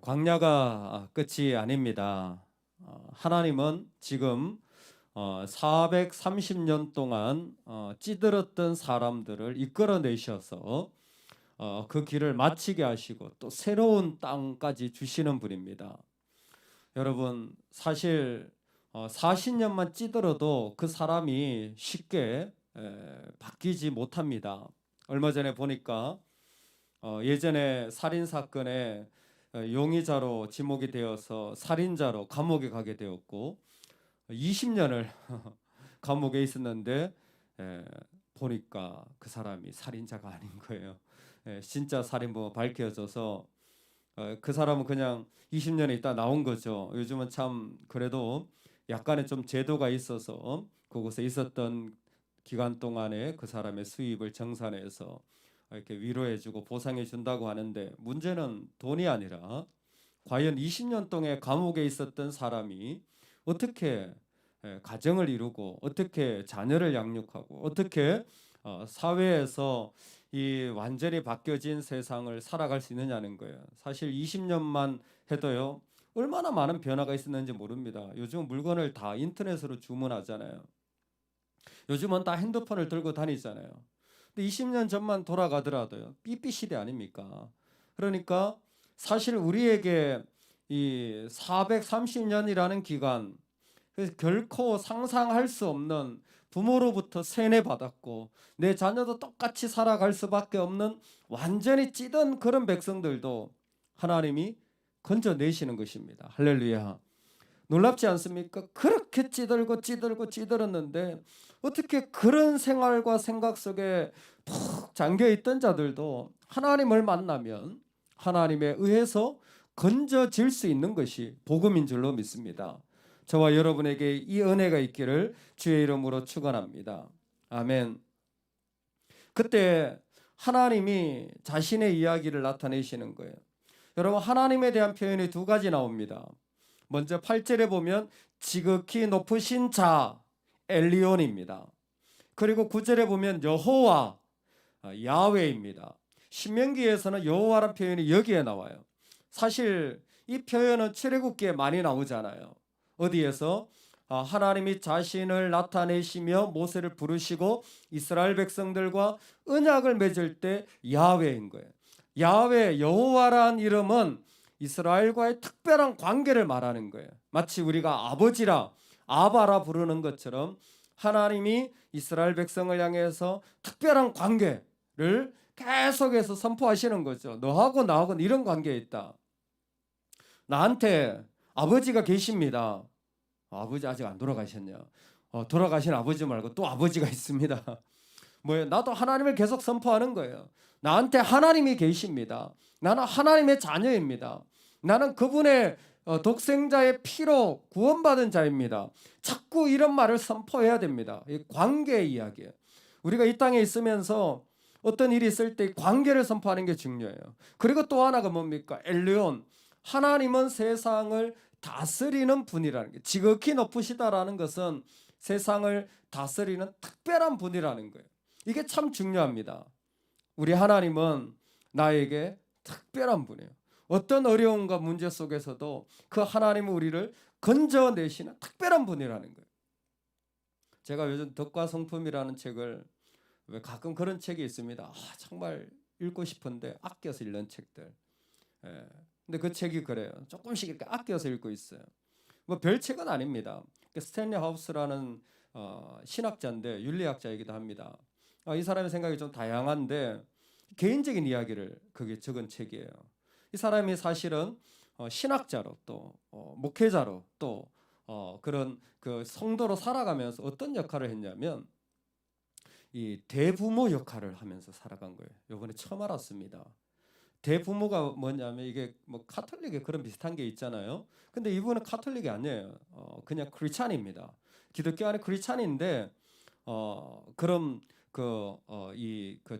광야가 끝이 아닙니다. 하나님은 지금 430년 동안 찌들었던 사람들을 이끌어내셔서 그 길을 마치게 하시고 또 새로운 땅까지 주시는 분입니다. 여러분, 사실 40년만 찌들어도 그 사람이 쉽게 바뀌지 못합니다. 얼마 전에 보니까 예전에 살인 사건에 용의자로 지목이 되어서 살인자로 감옥에 가게 되었고 20년을 감옥에 있었는데 보니까 그 사람이 살인자가 아닌 거예요. 진짜 살인범 밝혀져서 그 사람은 그냥 20년에 있다 나온 거죠. 요즘은 참 그래도 약간의 좀 제도가 있어서 그곳에 있었던 기간 동안에 그 사람의 수입을 정산해서 이렇게 위로해주고 보상해준다고 하는데, 문제는 돈이 아니라 과연 20년 동안 감옥에 있었던 사람이 어떻게 가정을 이루고 어떻게 자녀를 양육하고 어떻게 사회에서 이 완전히 바뀌어진 세상을 살아갈 수 있느냐는 거예요. 사실 20년만 해도요, 얼마나 많은 변화가 있었는지 모릅니다. 요즘 물건을 다 인터넷으로 주문하잖아요. 요즘은 다 핸드폰을 들고 다니잖아요. 근데 20년 전만 돌아가더라도요, 삐삐 시대 아닙니까? 그러니까 사실 우리에게 이 430년이라는 기간, 그래서 결코 상상할 수 없는, 부모로부터 세뇌받았고 내 자녀도 똑같이 살아갈 수밖에 없는 완전히 찌든 그런 백성들도 하나님이 건져내시는 것입니다. 할렐루야. 놀랍지 않습니까? 그렇게 찌들었는데 어떻게 그런 생활과 생각 속에 푹 잠겨있던 자들도 하나님을 만나면 하나님에 의해서 건져질 수 있는 것이 복음인 줄로 믿습니다. 저와 여러분에게 이 은혜가 있기를 주의 이름으로 축원합니다. 아멘. 그때 하나님이 자신의 이야기를 나타내시는 거예요. 여러분, 하나님에 대한 표현이 두 가지 나옵니다. 먼저 8절에 보면 지극히 높으신 자 엘리온입니다. 그리고 9절에 보면 여호와 야훼입니다. 신명기에서는 여호와란 표현이 여기에 나와요. 사실 이 표현은 출애굽기에 많이 나오잖아요. 어디에서 하나님이 자신을 나타내시며 모세를 부르시고 이스라엘 백성들과 언약을 맺을 때 야훼인 거예요. 야훼 여호와란 이름은 이스라엘과의 특별한 관계를 말하는 거예요. 마치 우리가 아버지라 아바라 부르는 것처럼 하나님이 이스라엘 백성을 향해서 특별한 관계를 계속해서 선포하시는 거죠. 너하고 나하고 이런 관계에 있다. 나한테 아버지가 계십니다. 아버지 아직 안 돌아가셨냐? 돌아가신 아버지 말고 또 아버지가 있습니다. 뭐예요? 나도 하나님을 계속 선포하는 거예요. 나한테 하나님이 계십니다. 나는 하나님의 자녀입니다. 나는 그분의 독생자의 피로 구원받은 자입니다. 자꾸 이런 말을 선포해야 됩니다. 이 관계의 이야기예요. 우리가 이 땅에 있으면서 어떤 일이 있을 때 관계를 선포하는 게 중요해요. 그리고 또 하나가 뭡니까? 엘리온. 하나님은 세상을 다스리는 분이라는 게, 지극히 높으시다라는 것은 세상을 다스리는 특별한 분이라는 거예요. 이게 참 중요합니다. 우리 하나님은 나에게 특별한 분이에요. 어떤 어려움과 문제 속에서도 그 하나님은 우리를 건져내시는 특별한 분이라는 거예요. 제가 요즘 덕과 성품이라는 책을, 왜 가끔 그런 책이 있습니다. 정말 읽고 싶은데 아껴서 읽는 책들. 근데 그 책이 그래요. 조금씩 이렇게 아껴서 읽고 있어요. 뭐 별 책은 아닙니다. 스탠리 하우스라는 신학자인데 윤리학자이기도 합니다. 이 사람의 생각이 좀 다양한데 개인적인 이야기를 거기에 적은 책이에요. 이 사람이 사실은 신학자로 또 목회자로 또 그런 그 성도로 살아가면서 어떤 역할을 했냐면 이 대부모 역할을 하면서 살아간 거예요. 이번에 처음 알았습니다. 대부모가 뭐냐면 이게 뭐 카톨릭에 그런 비슷한 게 있잖아요. 근데 이분은 카톨릭이 아니에요. 그냥 크리스찬입니다. 기독교 안에 크리스찬인데 그런 그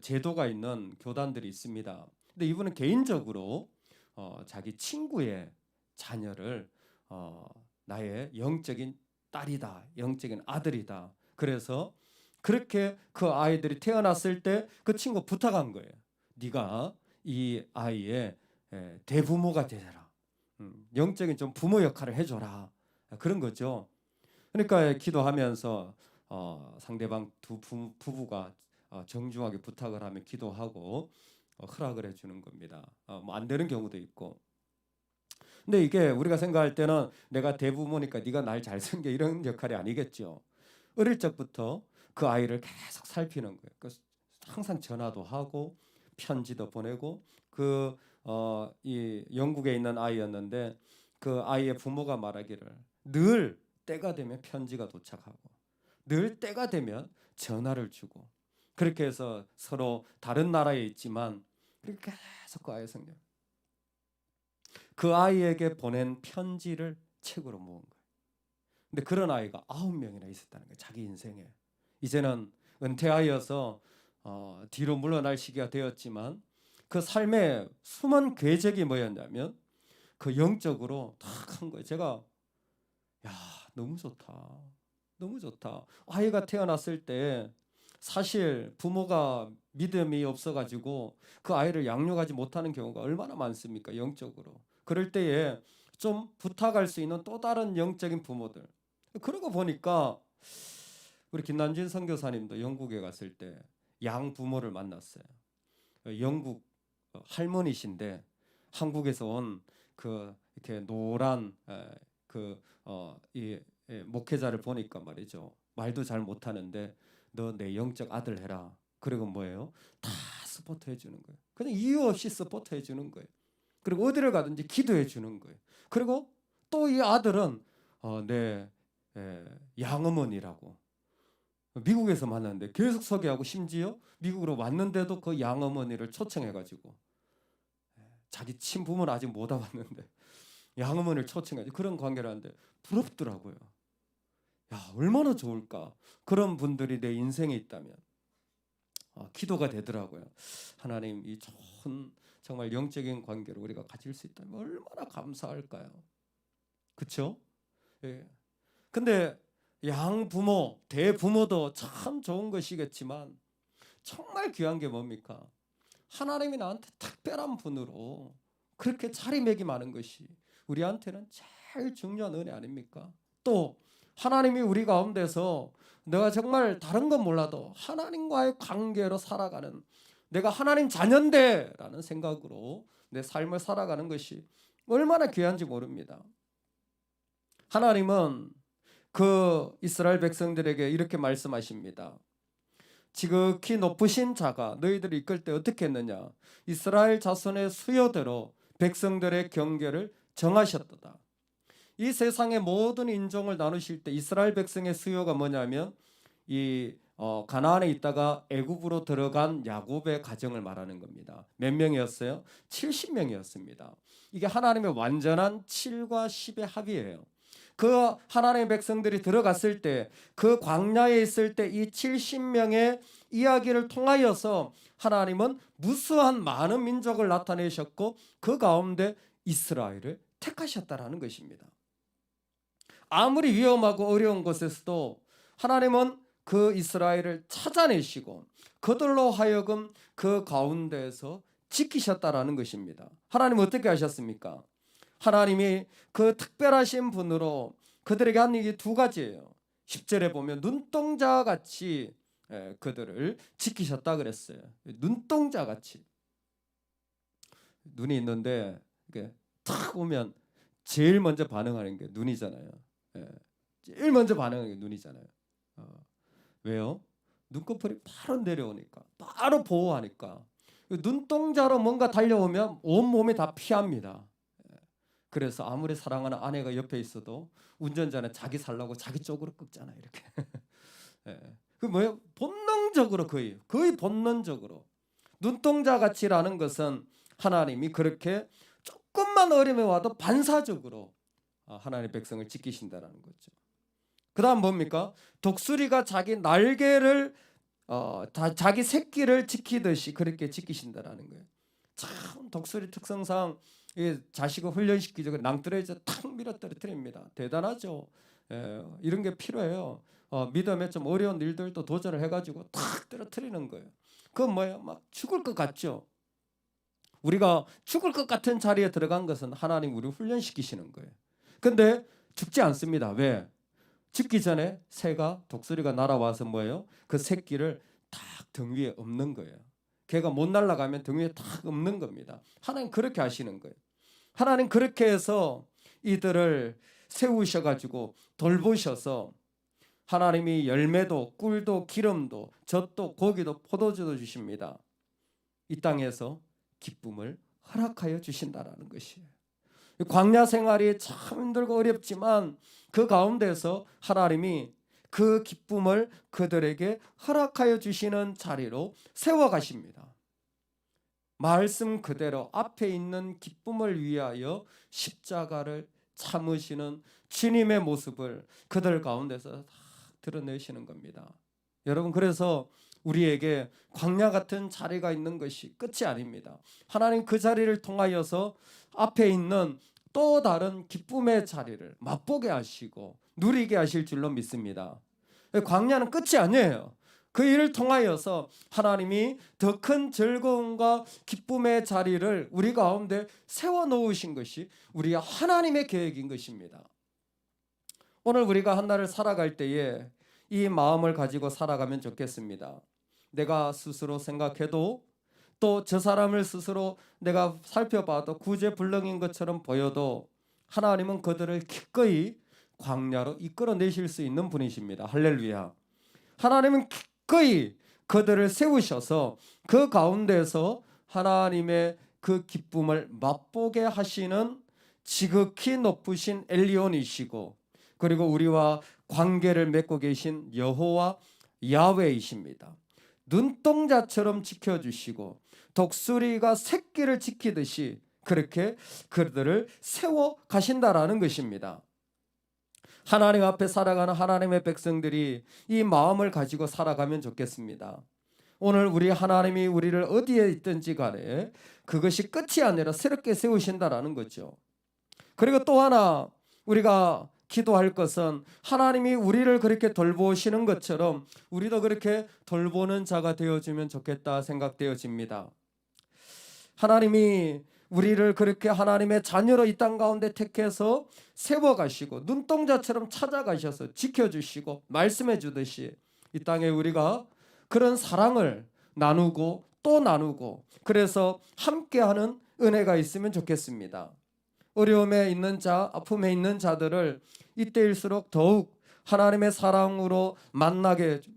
제도가 있는 교단들이 있습니다. 근데 이분은 개인적으로 자기 친구의 자녀를 나의 영적인 딸이다, 영적인 아들이다. 그래서 그렇게 그 아이들이 태어났을 때 그 친구 부탁한 거예요. 네가 이 아이의 대부모가 되라. 영적인 좀 부모 역할을 해줘라, 그런 거죠. 그러니까 기도하면서 상대방 두 부부가 정중하게 부탁을 하면 기도하고 허락을 해주는 겁니다. 뭐 안 되는 경우도 있고. 근데 이게 우리가 생각할 때는 내가 대부모니까 네가 날 잘 생겨, 이런 역할이 아니겠죠. 어릴 적부터 그 아이를 계속 살피는 거예요. 항상 전화도 하고 편지도 보내고, 이 영국에 있는 아이였는데 그 아이의 부모가 말하기를 늘 때가 되면 편지가 도착하고 늘 때가 되면 전화를 주고, 그렇게 해서 서로 다른 나라에 있지만 그렇게 계속 그 아이 생겨, 그 아이에게 보낸 편지를 책으로 모은 거예요. 근데 그런 아이가 9명이나 있었다는 거예요, 자기 인생에. 이제는 은퇴하여서 뒤로 물러날 시기가 되었지만 그 삶의 숨은 궤적이 뭐였냐면 그 영적으로 탁 한 거예요. 제가 야, 너무 좋다, 너무 좋다. 아이가 태어났을 때 사실 부모가 믿음이 없어가지고 그 아이를 양육하지 못하는 경우가 얼마나 많습니까, 영적으로. 그럴 때에 좀 부탁할 수 있는 또 다른 영적인 부모들, 그러고 보니까 우리 김남진 선교사님도 영국에 갔을 때 양 부모를 만났어요. 영국 할머니신데 한국에서 온 그 이렇게 노란 이 목회자를 보니까 말이죠, 말도 잘 못하는데 너 내 영적 아들 해라. 그리고 뭐예요? 다 서포트 해주는 거예요. 그냥 이유 없이 서포트 해주는 거예요. 그리고 어디를 가든지 기도해 주는 거예요. 그리고 또 이 아들은 내 양어머니라고 미국에서 만났는데 계속 소개하고, 심지어 미국으로 왔는데도 그 양어머니를 초청해가지고, 자기 친부모는 아직 못 와봤는데 양어머니를 초청해가지고 그런 관계를 하는데 부럽더라고요. 야, 얼마나 좋을까. 그런 분들이 내 인생에 있다면 기도가 되더라고요. 하나님, 이 좋은 정말 영적인 관계를 우리가 가질 수 있다면 얼마나 감사할까요? 그렇죠? 예. 근데 양부모, 대부모도 참 좋은 것이겠지만 정말 귀한 게 뭡니까? 하나님이 나한테 특별한 분으로 그렇게 자리매김하는 것이 우리한테는 제일 중요한 은혜 아닙니까? 또 하나님이 우리 가운데서 내가 정말 다른 건 몰라도 하나님과의 관계로 살아가는, 내가 하나님 자녀인데라는 생각으로 내 삶을 살아가는 것이 얼마나 귀한지 모릅니다. 하나님은 그 이스라엘 백성들에게 이렇게 말씀하십니다. 지극히 높으신 자가 너희들을 이끌 때 어떻게 했느냐? 이스라엘 자손의 수요대로 백성들의 경계를 정하셨도다. 이 세상의 모든 인종을 나누실 때 이스라엘 백성의 수요가 뭐냐면 이 가나안에 있다가 애굽으로 들어간 야곱의 가정을 말하는 겁니다. 몇 명이었어요? 70명이었습니다. 이게 하나님의 완전한 7과 10의 합이에요. 그 하나님의 백성들이 들어갔을 때, 그 광야에 있을 때 이 70명의 이야기를 통하여서 하나님은 무수한 많은 민족을 나타내셨고 그 가운데 이스라엘을 택하셨다라는 것입니다. 아무리 위험하고 어려운 곳에서도 하나님은 그 이스라엘을 찾아내시고 그들로 하여금 그 가운데에서 지키셨다라는 것입니다. 하나님은 어떻게 하셨습니까? 하나님이 그 특별하신 분으로 그들에게 한 얘기 두 가지예요. 10절에 보면 눈동자같이 그들을 지키셨다 그랬어요. 눈동자같이. 눈이 있는데 이게 탁 오면 제일 먼저 반응하는 게 눈이잖아요. 제일 먼저 반응하는 게 눈이잖아요. 왜요? 눈꺼풀이 바로 내려오니까, 바로 보호하니까. 눈동자로 뭔가 달려오면 온몸이 다 피합니다. 그래서 아무리 사랑하는 아내가 옆에 있어도 운전자는 자기 살라고 자기 쪽으로 끄잖아요, 이렇게. 그 뭐예요? 본능적으로, 거의 본능적으로. 눈동자 같이라는 것은 하나님이 그렇게 조금만 어려움이 와도 반사적으로 하나님의 백성을 지키신다라는 거죠. 그다음 뭡니까? 독수리가 자기 날개를 자기 새끼를 지키듯이 그렇게 지키신다라는 거예요. 참 독수리 특성상 자식을 훈련시키죠. 낭떠러지에 탁 밀어 떨어뜨립니다. 대단하죠. 이런 게 필요해요. 믿음에 좀 어려운 일들도 도전을 해가지고 탁 떨어뜨리는 거예요. 그건 뭐예요? 막 죽을 것 같죠. 우리가 죽을 것 같은 자리에 들어간 것은 하나님 우리를 훈련시키시는 거예요. 근데 죽지 않습니다. 왜? 죽기 전에 새가 독수리가 날아와서 뭐예요? 그 새끼를 딱 등 위에 엎는 거예요. 걔가 못 날아가면 등 위에 딱 엎는 겁니다. 하나님 그렇게 하시는 거예요. 하나님 그렇게 해서 이들을 세우셔가지고 돌보셔서 하나님이 열매도 꿀도 기름도 젖도 고기도 포도주도 주십니다. 이 땅에서 기쁨을 허락하여 주신다라는 것이에요. 광야 생활이 참 힘들고 어렵지만 그 가운데서 하나님이 그 기쁨을 그들에게 허락하여 주시는 자리로 세워가십니다. 말씀 그대로 앞에 있는 기쁨을 위하여 십자가를 참으시는 주님의 모습을 그들 가운데서 다 드러내시는 겁니다. 여러분, 그래서 우리에게 광야 같은 자리가 있는 것이 끝이 아닙니다. 하나님 그 자리를 통하여서 앞에 있는 또 다른 기쁨의 자리를 맛보게 하시고 누리게 하실 줄로 믿습니다. 광야는 끝이 아니에요. 그 일을 통하여서 하나님이 더 큰 즐거움과 기쁨의 자리를 우리 가운데 세워놓으신 것이 우리 하나님의 계획인 것입니다. 오늘 우리가 한 날을 살아갈 때에 이 마음을 가지고 살아가면 좋겠습니다. 내가 스스로 생각해도 또 저 사람을 스스로 내가 살펴봐도 구제불능인 것처럼 보여도 하나님은 그들을 기꺼이 광야로 이끌어내실 수 있는 분이십니다. 할렐루야. 하나님은 기꺼이 그들을 세우셔서 그 가운데서 하나님의 그 기쁨을 맛보게 하시는 지극히 높으신 엘리온이시고, 그리고 우리와 관계를 맺고 계신 여호와 야훼이십니다. 눈동자처럼 지켜주시고 독수리가 새끼를 지키듯이 그렇게 그들을 세워 가신다라는 것입니다. 하나님 앞에 살아가는 하나님의 백성들이 이 마음을 가지고 살아가면 좋겠습니다. 오늘 우리 하나님이 우리를 어디에 있든지 간에 그것이 끝이 아니라 새롭게 세우신다라는 거죠. 그리고 또 하나 우리가 기도할 것은 하나님이 우리를 그렇게 돌보시는 것처럼 우리도 그렇게 돌보는 자가 되어주면 좋겠다 생각되어집니다. 하나님이 우리를 그렇게 하나님의 자녀로 이 땅 가운데 택해서 세워가시고 눈동자처럼 찾아가셔서 지켜주시고 말씀해 주듯이 이 땅에 우리가 그런 사랑을 나누고 또 나누고 그래서 함께하는 은혜가 있으면 좋겠습니다. 어려움에 있는 자, 아픔에 있는 자들을 이때일수록 더욱 하나님의 사랑으로 만나게 해주고,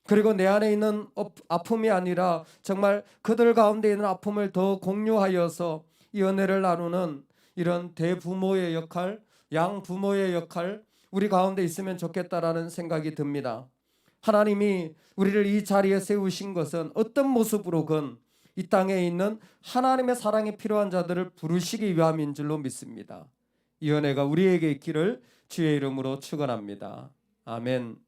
그리고 내 안에 있는 아픔이 아니라 정말 그들 가운데 있는 아픔을 더 공유하여서 이 은혜를 나누는 이런 대부모의 역할, 양부모의 역할 우리 가운데 있으면 좋겠다라는 생각이 듭니다. 하나님이 우리를 이 자리에 세우신 것은 어떤 모습으로건 이 땅에 있는 하나님의 사랑이 필요한 자들을 부르시기 위함인 줄로 믿습니다. 이 은혜가 우리에게 있기를 주의 이름으로 축원합니다. 아멘.